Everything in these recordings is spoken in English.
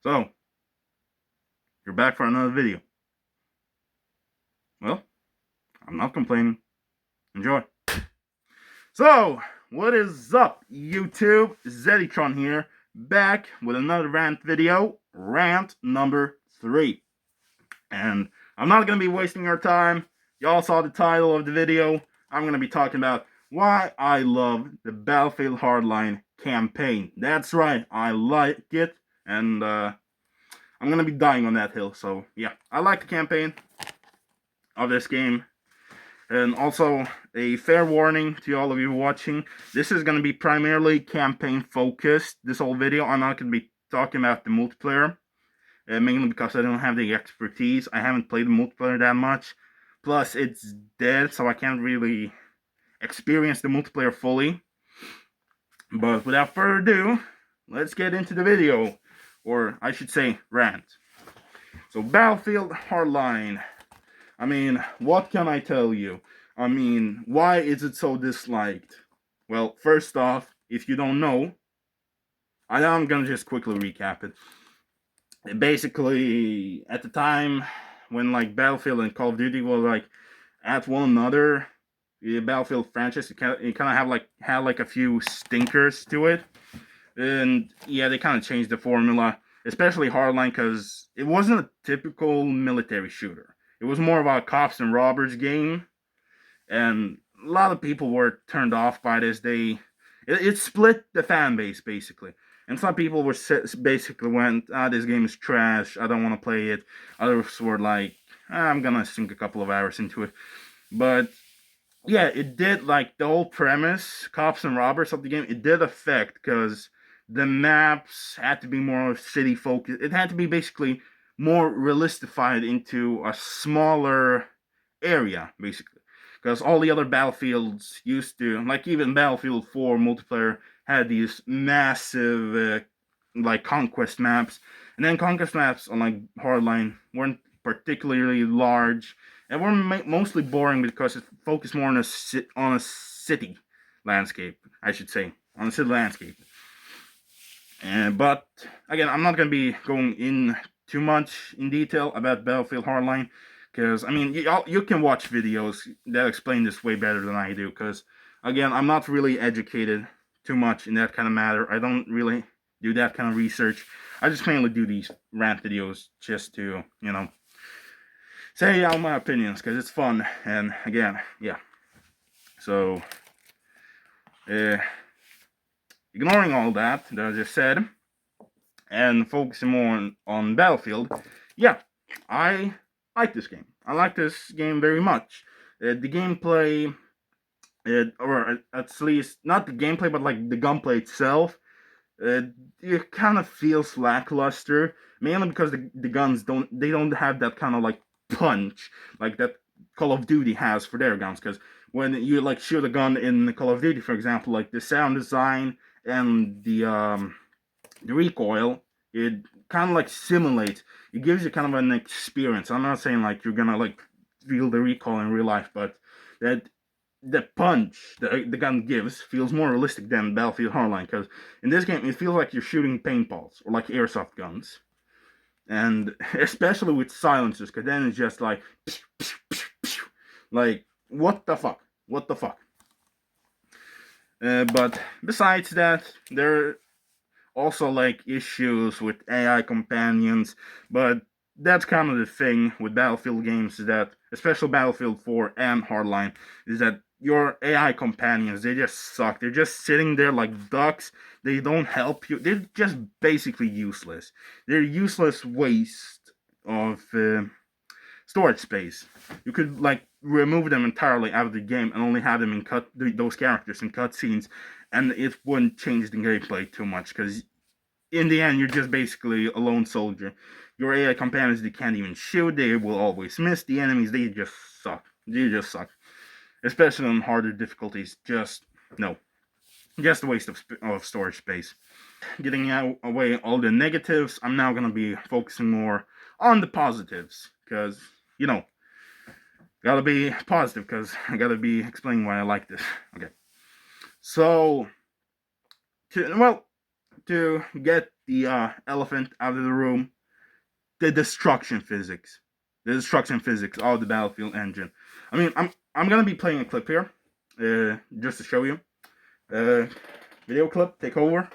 So, you're back for another video. Well, I'm not complaining. Enjoy. So, what is up, YouTube? Zeditron here, back with another rant video, rant number 3. And I'm not going to be wasting your time. Y'all saw the title of the video. I'm going to be talking about why I love the Battlefield Hardline Campaign. That's right, I like it, and I'm going to be dying on that hill. So, yeah, I like the campaign of this game. And also, a fair warning to all of you watching, this is going to be primarily campaign focused, this whole video. I'm not going to be talking about the multiplayer, mainly because I don't have the expertise. I haven't played the multiplayer that much. Plus, it's dead, so I can't really experience the multiplayer fully. But without further ado, let's get into the video, or I should say, rant. So, Battlefield Hardline. I mean, what can I tell you? I mean, why is it so disliked? Well, first off, if you don't know, I'm gonna just quickly recap it. Basically, at the time when like Battlefield and Call of Duty were like at one another, the Battlefield franchise it kind of had like a few stinkers to it, and yeah, they kind of changed the formula, especially Hardline, because it wasn't a typical military shooter. It was more of a cops and robbers game, and a lot of people were turned off by this. It split the fan base basically, and some people were basically went, this game is trash, I don't want to play it. Others were like, I'm gonna sink a couple of hours into it. But yeah, it did, like, the whole premise, cops and robbers of the game, it did affect, because the maps had to be more city focused. It had to be basically more realistified into a smaller area, basically. Because all the other Battlefields used to, like even Battlefield 4 multiplayer, had these massive, like, conquest maps. And then conquest maps on, like, Hardline weren't particularly large, and were mostly boring because it focused more on a city landscape, I should say. On a city landscape. But, again, I'm not going to be going in too much in detail about Battlefield Hardline, because, I mean, you can watch videos that explain this way better than I do, because, again, I'm not really educated too much in that kind of matter. I don't really do that kind of research. I just mainly do these rant videos just to, you know, say out my opinions, because it's fun, and, again, yeah. So, ignoring all that I just said, and focusing more on Battlefield, yeah, I like this game. I like this game very much. The gameplay, or at least not the gameplay, but like the gunplay itself, it kind of feels lackluster. Mainly because the guns don't have that kind of like punch like that Call of Duty has for their guns. Because when you like shoot a gun in Call of Duty, for example, like the sound design and the recoil, it kind of like simulates. It gives you kind of an experience. I'm not saying like you're gonna like feel the recoil in real life, but that the punch the gun gives feels more realistic than Battlefield Hardline, because in this game it feels like you're shooting paintballs or like airsoft guns, and especially with silencers, because then it's just like like what the fuck. But besides that, there also like issues with AI companions, but that's kind of the thing with Battlefield games, is that, especially Battlefield 4 and Hardline, is that your AI companions, they just suck. They're just sitting there like ducks. They don't help you. They're just basically useless. They're useless waste of storage space. You could like remove them entirely out of the game and only have them in those characters in cutscenes, and it wouldn't change the gameplay too much, because in the end you're just basically a lone soldier. Your AI companions, they can't even shoot. They will always miss. The enemies, they just suck. They just suck. Especially on harder difficulties. Just no. Just a waste of storage space. Getting away all the negatives, I'm now gonna be focusing more on the positives, because, you know, gotta be positive, because I gotta be explaining why I like this. Okay. So, to get the elephant out of the room, the destruction physics. The destruction physics of the Battlefield engine. I mean, I'm gonna be playing a clip here, just to show you. Video clip, take over.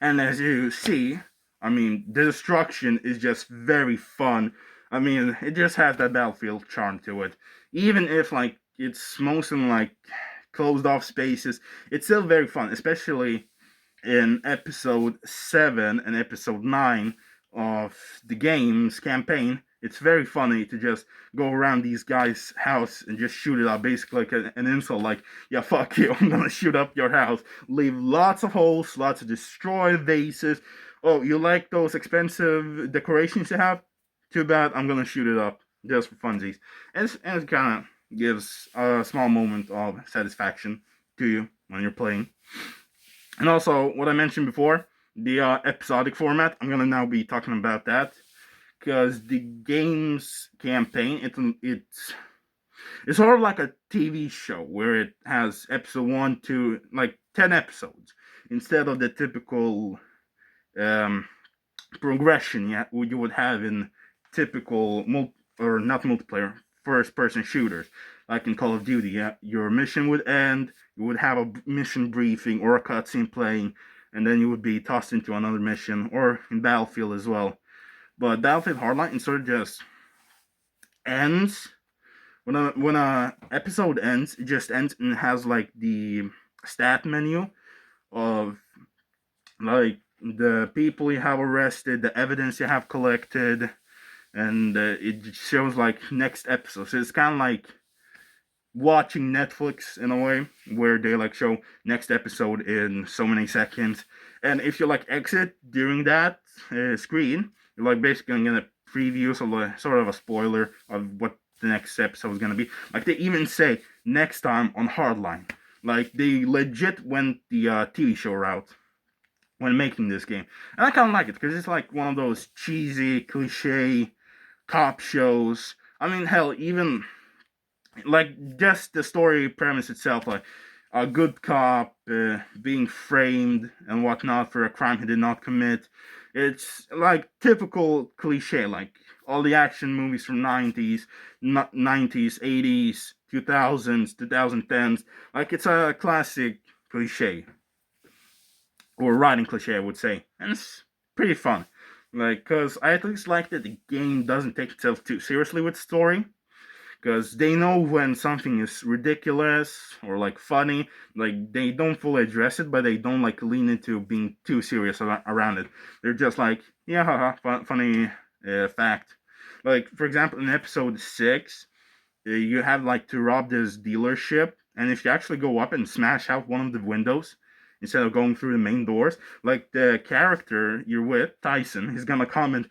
And as you see, I mean, the destruction is just very fun. I mean, it just has that Battlefield charm to it. Even if, like, it's mostly, like, closed off spaces, it's still very fun, especially in episode 7 and episode 9 of the game's campaign. It's very funny to just go around these guys' house and just shoot it up, basically like an insult, like, yeah, fuck you, I'm gonna shoot up your house. Leave lots of holes, lots of destroyed vases. Oh, you like those expensive decorations you have? Too bad, I'm gonna shoot it up, just for funsies. And it kind of gives a small moment of satisfaction to you when you're playing. And also, what I mentioned before, the episodic format, I'm gonna now be talking about that, because the game's campaign, it's sort of like a TV show where it has episode 1 to like 10 episodes instead of the typical progression you would have in typical or not multiplayer first-person shooters, like in Call of Duty. Yeah, your mission would end, you would have a mission briefing or a cutscene playing, and then you would be tossed into another mission, or in Battlefield as well. But Battlefield Hardline sort of just ends when a episode ends. It just ends and has like the stat menu of like the people you have arrested, the evidence you have collected, and it shows like next episode. So it's kind of like watching Netflix in a way, where they like show next episode in so many seconds. And if you like exit during that screen, you're like basically gonna preview, sort of a spoiler of what the next episode is gonna be. Like they even say next time on Hardline. Like they legit went the TV show route when making this game, and I kind of like it because it's like one of those cheesy, cliche cop shows. I mean, hell, even like just the story premise itself, like a good cop being framed and whatnot for a crime he did not commit. It's like typical cliche, like all the action movies from 90s, 80s, 2000s, 2010s. Like it's a classic cliche, or writing cliche, I would say, and it's pretty fun. Like, cause I at least like that the game doesn't take itself too seriously with story, because they know when something is ridiculous or like funny. Like they don't fully address it, but they don't like lean into being too serious around it. They're just like, yeah, haha, funny fact. Like for example, in episode 6, you have like to rob this dealership, and if you actually go up and smash out one of the windows instead of going through the main doors, like the character you're with, Tyson, he's gonna comment,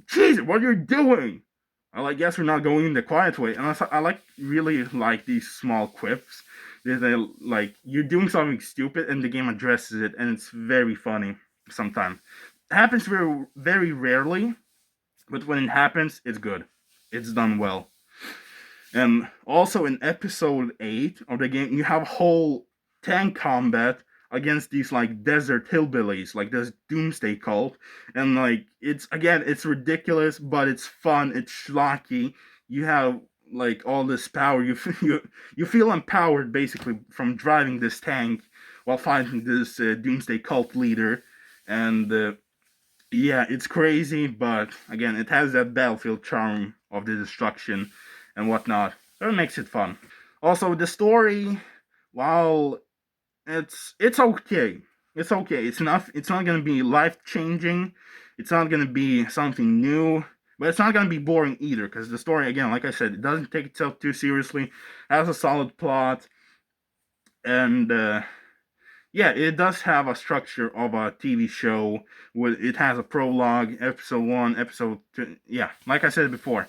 "Jesus, what are you doing?" I guess we're not going the quiet way. And I like really like these small quips. They like you're doing something stupid and the game addresses it, and it's very funny sometimes. It happens very very rarely, but when it happens, it's good. It's done well. And also in episode 8 of the game, you have whole tank combat against these like desert hillbillies, like this doomsday cult. And like it's ridiculous, but it's fun, it's schlocky. You have like all this power. You feel empowered basically from driving this tank while fighting this doomsday cult leader. And yeah, it's crazy, but again, it has that Battlefield charm of the destruction and whatnot. So it makes it fun. Also, the story, while it's okay, it's okay. It's not gonna be life changing. It's not gonna be something new, but it's not gonna be boring either. Because the story, again, like I said, it doesn't take itself too seriously. Has a solid plot, and yeah, it does have a structure of a TV show. It has a prologue, episode 1, episode 2. Yeah, like I said before.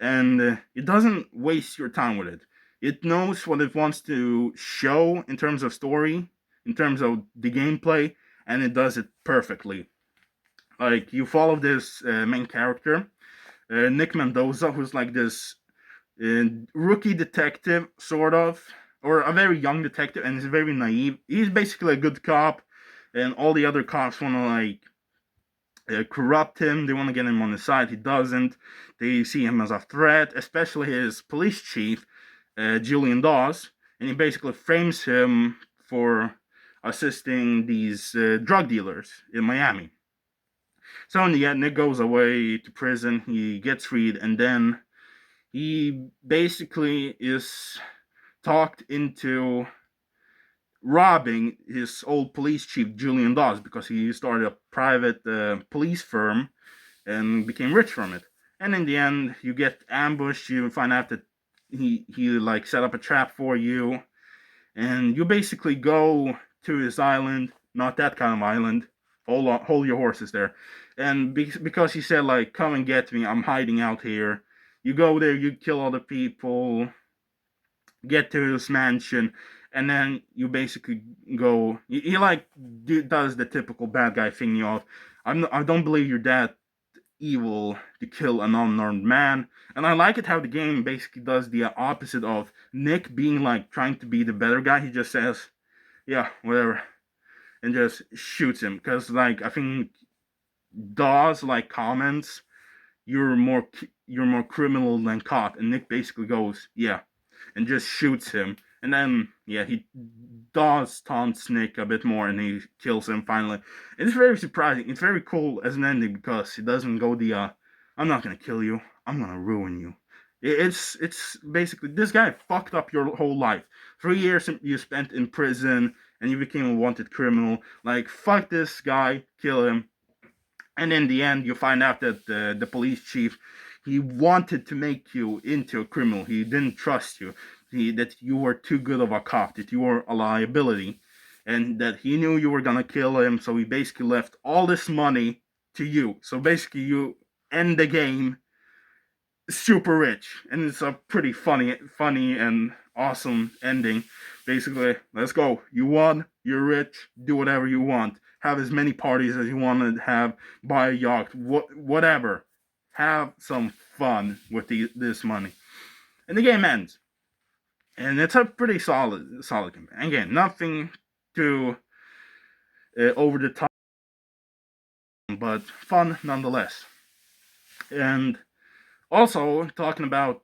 And it doesn't waste your time with it. It knows what it wants to show in terms of story, in terms of the gameplay, and it does it perfectly. Like, you follow this main character, Nick Mendoza, who's like this rookie detective, sort of, or a very young detective, and he's very naive. He's basically a good cop, and all the other cops want to like corrupt him. They want to get him on the side. He doesn't. They see him as a threat, especially his police chief, Julian Dawes, and he basically frames him for assisting these drug dealers in Miami. So in the end, Nick goes away to prison. He gets freed, and then he basically is talked into robbing his old police chief, Julian Dawes, because he started a private police firm and became rich from it. And in the end, you get ambushed. You find out that he like set up a trap for you, and you basically go to his island. Not that kind of island. Hold your horses there. And because he said like, "Come and get me. I'm hiding out here." You go there. You kill all the people. Get to his mansion, and then you basically go. He like does the typical bad guy thing. I don't believe you're that evil to kill an unarmed man. And I like it how the game basically does the opposite of Nick being like trying to be the better guy. He just says, yeah, whatever, and just shoots him. Because like I think Dawes like comments, you're more criminal than cop, and Nick basically goes, yeah, and just shoots him. And then yeah, he does taunt Nick a bit more, and he kills him finally. It's very surprising. It's very cool as an ending because it doesn't go the I'm not gonna kill you, I'm gonna ruin you. It's basically this guy fucked up your whole life. 3 years you spent in prison, and you became a wanted criminal. Like, fuck this guy, kill him. And in the end, you find out that the police chief, he wanted to make you into a criminal. He didn't trust you. That you were too good of a cop, that you were a liability, and that he knew you were gonna kill him. So he basically left all this money to you. So basically, you end the game super rich, and it's a pretty funny and awesome ending. Basically, let's go. You won. You're rich. Do whatever you want. Have as many parties as you want to have. Buy a yacht. Whatever. Have some fun with this money. And the game ends, and it's a pretty solid campaign. Again, nothing too over the top, but fun nonetheless. And also talking about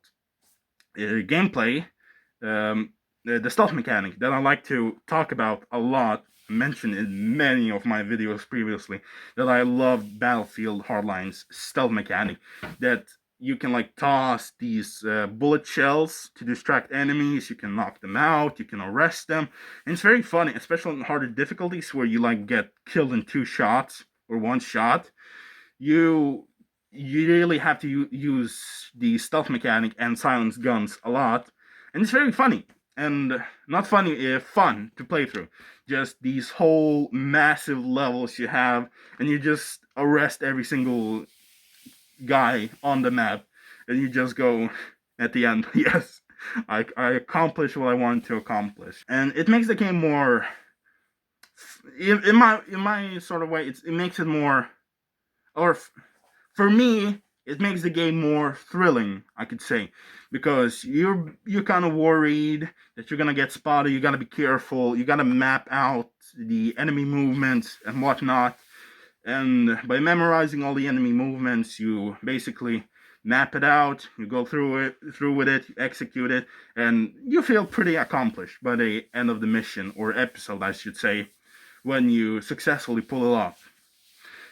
gameplay, the stealth mechanic that I like to talk about a lot, mentioned in many of my videos previously, that I love Battlefield Hardlines stealth mechanic, that you can like toss these bullet shells to distract enemies, you can knock them out, you can arrest them, and it's very funny, especially in harder difficulties where you like get killed in 2 shots or 1 shot. You really have to use the stealth mechanic and silence guns a lot, and it's very funny. And not funny, fun to play through. Just these whole massive levels you have, and you just arrest every single guy on the map, and you just go at the end, yes, I accomplished what I wanted to accomplish. And it makes the game more, in my sort of way, it makes it more, or for me, it makes the game more thrilling, I could say, because you're kind of worried that you're gonna get spotted. You gotta be careful. You gotta map out the enemy movements and whatnot. And by memorizing all the enemy movements, you basically map it out. You go through with it, you execute it, and you feel pretty accomplished by the end of the mission, or episode, I should say, when you successfully pull it off.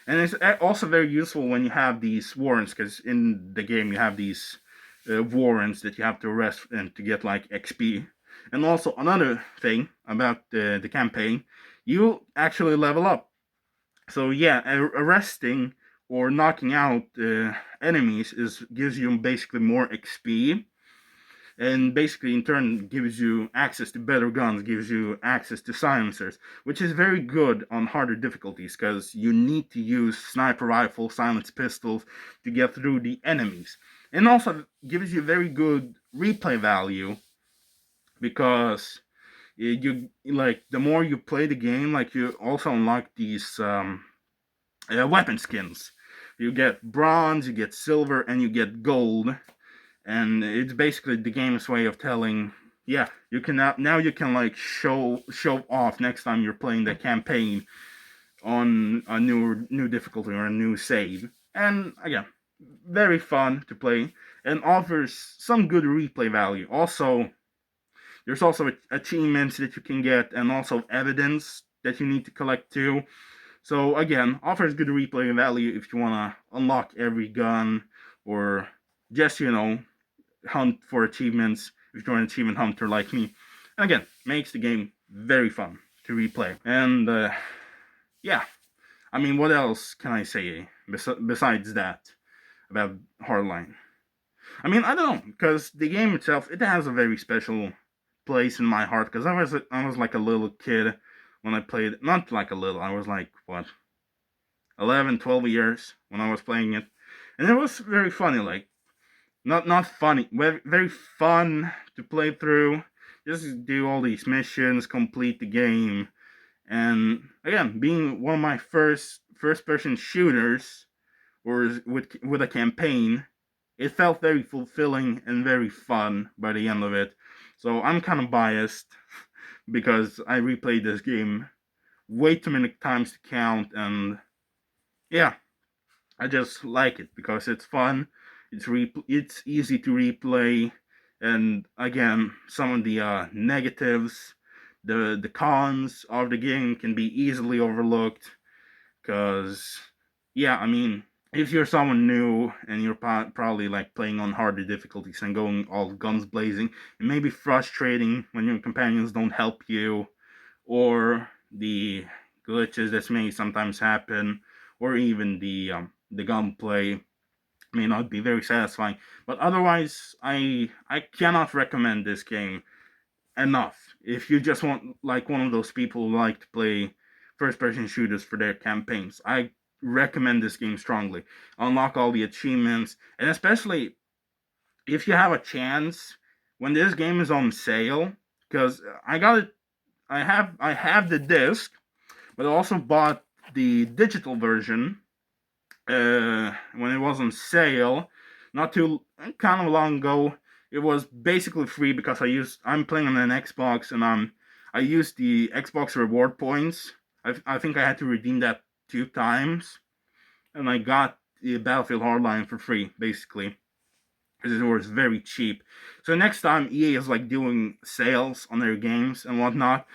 And it's also very useful when you have these warrants, because in the game you have these warrants that you have to arrest and to get like XP. And also another thing about the campaign, you actually level up. So yeah, arresting or knocking out enemies gives you basically more XP. and basically in turn gives you access to better guns, gives you access to silencers, which is very good on harder difficulties because you need to use sniper rifles, silenced pistols to get through the enemies. And also gives you very good replay value because you like the more you play the game, like you also unlock these weapon skins. You get bronze, you get silver, and you get gold, and it's basically the game's way of telling, yeah, you can now you can like show off next time you're playing the campaign on a new difficulty or a new save. And again, very fun to play and offers some good replay value. Also, there's also achievements that you can get and also evidence that you need to collect too. So again, offers good replay value if you want to unlock every gun or just, hunt for achievements if you're an achievement hunter like me. And again, makes the game very fun to replay. And yeah, I mean, what else can I say besides that about Hardline? I mean, I don't know, because the game itself, it has a very special place in my heart, because I was like a little kid when I played it. Not like a little, I was like, what, 11, 12 years when I was playing it. And it was very funny, like, not funny, very fun to play through. Just do all these missions, complete the game. And again, being one of my first person shooters, or with a campaign, it felt very fulfilling and very fun by the end of it. So I'm kind of biased because I replayed this game way too many times to count, and yeah, I just like it because it's fun. It's easy to replay, and again, some of the negatives, the cons of the game can be easily overlooked. Because yeah, I mean, if you're someone new and you're probably like playing on harder difficulties and going all guns blazing, it may be frustrating when your companions don't help you, or the glitches that may sometimes happen, or even the gunplay may not be very satisfying. But otherwise, I cannot recommend this game enough. If you just want like one of those people who like to play first-person shooters for their campaigns, I recommend this game strongly. Unlock all the achievements, and especially if you have a chance when this game is on sale, because I got it. I have the disc, but I also bought the digital version when it was on sale, not too kind of long ago. It was basically free because I'm playing on an Xbox, and I used the Xbox reward points. I think I had to redeem that 2 times, and I got the Battlefield Hardline for free, basically, because it was very cheap. So next time EA is like doing sales on their games and whatnot,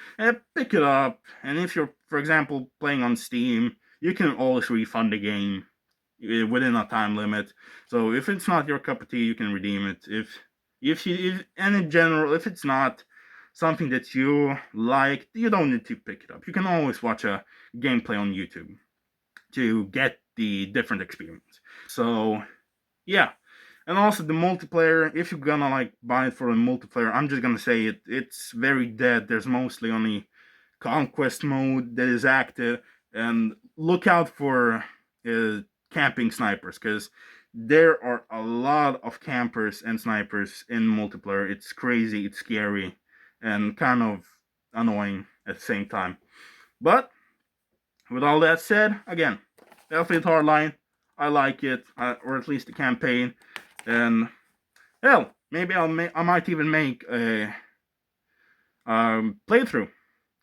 pick it up. And if you're, for example, playing on Steam, you can always refund the game within a time limit. So if it's not your cup of tea, you can redeem it. And in general, if it's not something that you like, you don't need to pick it up. You can always watch a gameplay on YouTube to get the different experience. So yeah. And also the multiplayer, if you're gonna like buy it for a multiplayer, I'm just gonna say it's very dead. There's mostly only conquest mode that is active, and look out for camping snipers, because there are a lot of campers and snipers in multiplayer. It's crazy, it's scary, and kind of annoying at the same time. But with all that said, again, Battlefield Hardline, I like it, or at least the campaign. And hell, maybe I might even make a playthrough,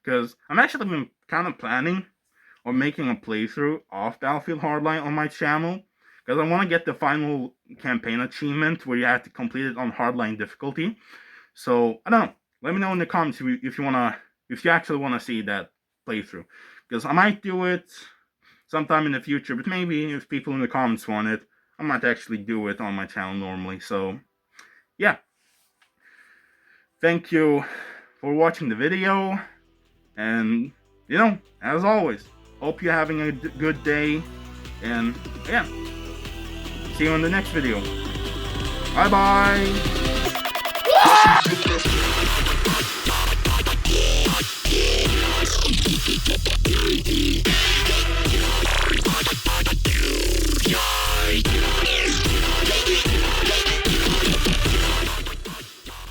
because I'm actually been kind of planning on making a playthrough of Battlefield Hardline on my channel, because I want to get the final campaign achievement where you have to complete it on hardline difficulty. So I don't know. Let me know in the comments if you actually want to see that playthrough, because I might do it sometime in the future. But maybe if people in the comments want it, I might actually do it on my channel normally. So yeah, thank you for watching the video, and as always, hope you're having a good day, and yeah, see you in the next video. Bye bye.